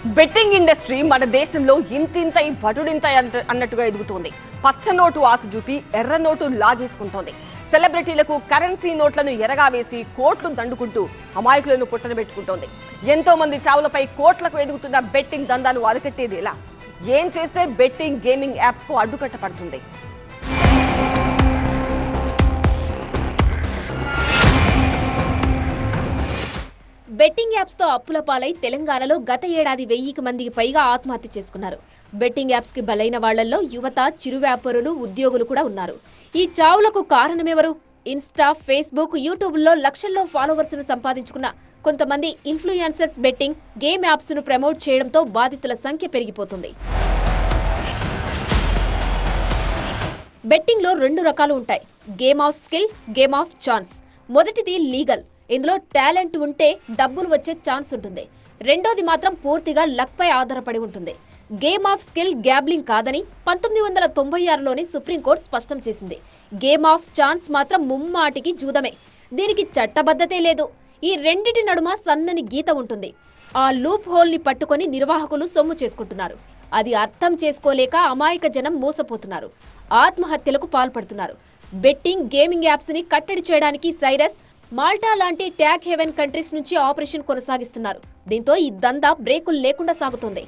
Betting industry మన దేశంలో ఇంతింతై వటుడింతై అన్నట్టుగా ఎదుగుతోంది. పచ్చ నోటు ఆశ చూపి ఎర్ర నోటు లాగేసుకుంటోంది. సెలబ్రిటీలకు కరెన్సీ నోట్లను ఎరగావేసి కోట్లు దండుకుంటూ అమాయకులను పుట్టనబెట్టుకుంటోంది. ఎంతో మంది చావులపై కోట్లకు ఎదుగుతున్న బెట్టింగ్ దందాను అరికట్టేది ఎలా? ఏం చేస్తే బెట్టింగ్ గేమింగ్ యాప్స్ కు అడ్డుకట్ట పడుతుంది? బెట్టింగ్ యాప్స్ తో అప్పుల పాలై తెలంగాణలో గత ఏడాది 1000కి మందికి పైగా ఆత్మహత్య చేసుకున్నారు. బెట్టింగ్ యాప్స్ కి బలైన వాళ్లలో యువత, చిరు వ్యాపారులు, ఉద్యోగులు కూడా ఉన్నారు. ఈ చావులకు కారణమెవరు? ఇన్స్టా, ఫేస్బుక్, యూట్యూబ్లో లక్షల్లో ఫాలోవర్స్ ను సంపాదించుకున్న కొంతమంది ఇన్ఫ్లుయెన్సర్స్ బెట్టింగ్, గేమ్ యాప్స్ ను ప్రమోట్ చేయడంతో బాధితుల సంఖ్య పెరిగిపోతుంది. బెట్టింగ్ లో 2 రకాలు ఉంటాయి: game of skill, game of chance. మొదటిది లీగల్, ఇందులో టాలెంట్ ఉంటే డబ్బులు వచ్చే ఛాన్స్ ఉంటుంది. రెండోది మాత్రం పూర్తిగా లక్ పై ఆధారపడి ఉంటుంది. గేమ్ ఆఫ్ స్కిల్ గ్యాబ్లింగ్ కాదని 1996లోని సుప్రీంకోర్టు స్పష్టం చేసింది. గేమ్ ఆఫ్ ఛాన్స్ మాత్రం ముమ్మాటికి జూదమే. దీనికి చట్టబద్ధతే లేదు. ఈ రెండిటి నడుమ సన్నని గీత ఉంటుంది. ఆ లూప్ హోల్ ని పట్టుకొని నిర్వాహకులు సొమ్ము చేసుకుంటున్నారు. అది అర్థం చేసుకోలేక అమాయక జనం మోసపోతున్నారు, ఆత్మహత్యలకు పాల్పడుతున్నారు. బెట్టింగ్, గేమింగ్ యాప్స్ ని కట్టడి చేయడానికి సైరస్, మాల్టా లాంటి ట్యాగ్ హెవెన్ కంట్రీస్ నుంచి ఆపరేషన్ కొనసాగిస్తున్నారు. దీంతో ఈ దందా బ్రేకులు లేకుండా సాగుతోంది.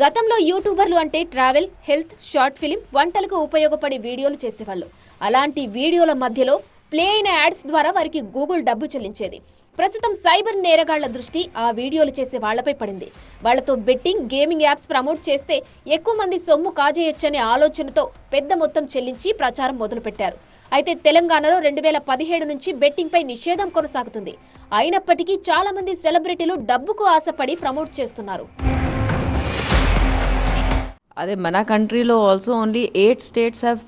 గతంలో యూట్యూబర్లు అంటే ట్రావెల్, హెల్త్, షార్ట్ ఫిలిం, వంటలకు ఉపయోగపడే వీడియోలు చేసేవాళ్ళు. అలాంటి వీడియోల మధ్యలో ప్లే అయిన యాడ్స్ ద్వారా వారికి గూగుల్ డబ్బు చెల్లించేది. ప్రస్తుతం సైబర్ నేరగాళ్ల దృష్టి ఆ వీడియోలు చేసే వాళ్లపై పడింది. వాళ్లతో బెట్టింగ్, గేమింగ్ యాప్స్ ప్రమోట్ చేస్తే ఎక్కువ మంది సొమ్ము కాజేయొచ్చనే ఆలోచనతో పెద్ద మొత్తం చెల్లించి ప్రచారం మొదలుపెట్టారు. అయితే తెలంగాణలో 2017 నుంచి బెట్టింగ్ పై నిషేధం కొనసాగుతుంది. అయినప్పటికీ చాలా మంది సెలబ్రిటీలు డబ్బుకు ఆశపడి ప్రమోట్ చేస్తున్నారు. అదే మన కంట్రీలో also only 8 states have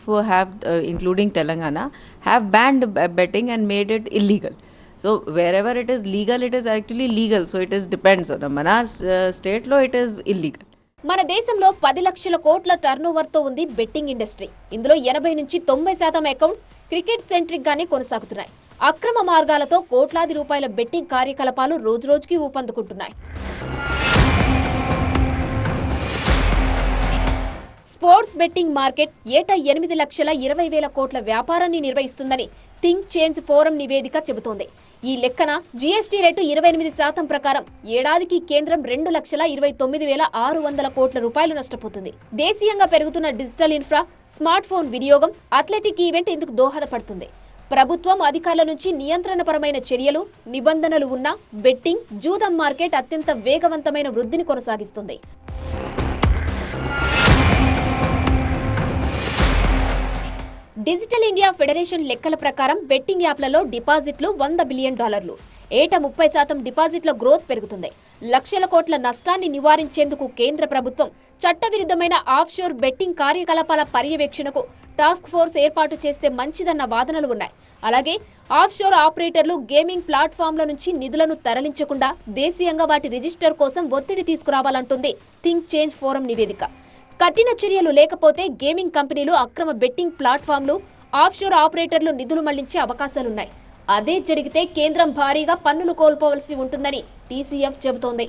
including Telangana have banned betting and made it illegal. So wherever it is legal, it is actually legal. So it is depends on మన state లో it is illegal. మన దేశంలో 10 లక్షల కోట్ల turnover తో ఉంది betting industry. ఇందులో 80 నుంచి 90% అకౌంట్స్ క్రికెట్ సెంట్రిక్ గానే కొనసాగుతున్నాయి. అక్రమ మార్గాలతో కోట్లాది రూపాయల బెట్టింగ్ కార్యకలాపాలు రోజురోజుకి ఊపందుకుంటున్నాయి. స్పోర్ట్స్ బెట్టింగ్ మార్కెట్ ఏటా 8,20,000 కోట్ల వ్యాపారాన్ని నిర్వహిస్తుందని థింక్ చేంజ్ ఫోరం నివేదిక చెబుతోంది. ఈ లెక్కన జీఎస్టీ రేటు 28% ప్రకారం ఏడాదికి కేంద్రం 2,29,600 కోట్ల రూపాయలు నష్టపోతుంది. దేశీయంగా పెరుగుతున్న డిజిటల్ ఇన్ఫ్రా, స్మార్ట్ ఫోన్ వినియోగం, అథ్లెటిక్ ఈవెంట్ ఇందుకు దోహదపడుతుంది. ప్రభుత్వం, అధికారుల నుంచి నియంత్రణపరమైన చర్యలు, నిబంధనలు ఉన్న బెట్టింగ్, జూదం మార్కెట్ అత్యంత వేగవంతమైన వృద్ధిని కొనసాగిస్తుంది. డిజిటల్ ఇండియా ఫెడరేషన్ లెక్కల ప్రకారం బెట్టింగ్ యాప్లలో డిపాజిట్లు $100 బిలియన్. ఏటా 30% డిపాజిట్ల గ్రోత్ పెరుగుతుంది. లక్షల కోట్ల నష్టాన్ని నివారించేందుకు కేంద్ర ప్రభుత్వం చట్టవిరుద్ధమైన ఆఫ్షోర్ బెట్టింగ్ కార్యకలాపాల పర్యవేక్షణకు టాస్క్ ఫోర్స్ ఏర్పాటు చేస్తే మంచిదన్న వాదనలు ఉన్నాయి. అలాగే ఆఫ్షోర్ ఆపరేటర్లు గేమింగ్ ప్లాట్ఫామ్ల నుంచి నిధులను తరలించకుండా దేశీయంగా వాటి రిజిస్టర్ కోసం ఒత్తిడి తీసుకురావాలంటుంది థింక్ చేంజ్ ఫోరం నివేదిక. కఠిన చర్యలు లేకపోతే గేమింగ్ కంపెనీలు, అక్రమ బెట్టింగ్ ప్లాట్ఫామ్లు, ఆఫ్షోర్ ఆపరేటర్లు నిధులు మళ్లించే అవకాశాలున్నాయి. అదే జరిగితే కేంద్రం భారీగా పన్నులు కోల్పోవలసి ఉంటుందని టీసీఎఫ్ చెబుతోంది.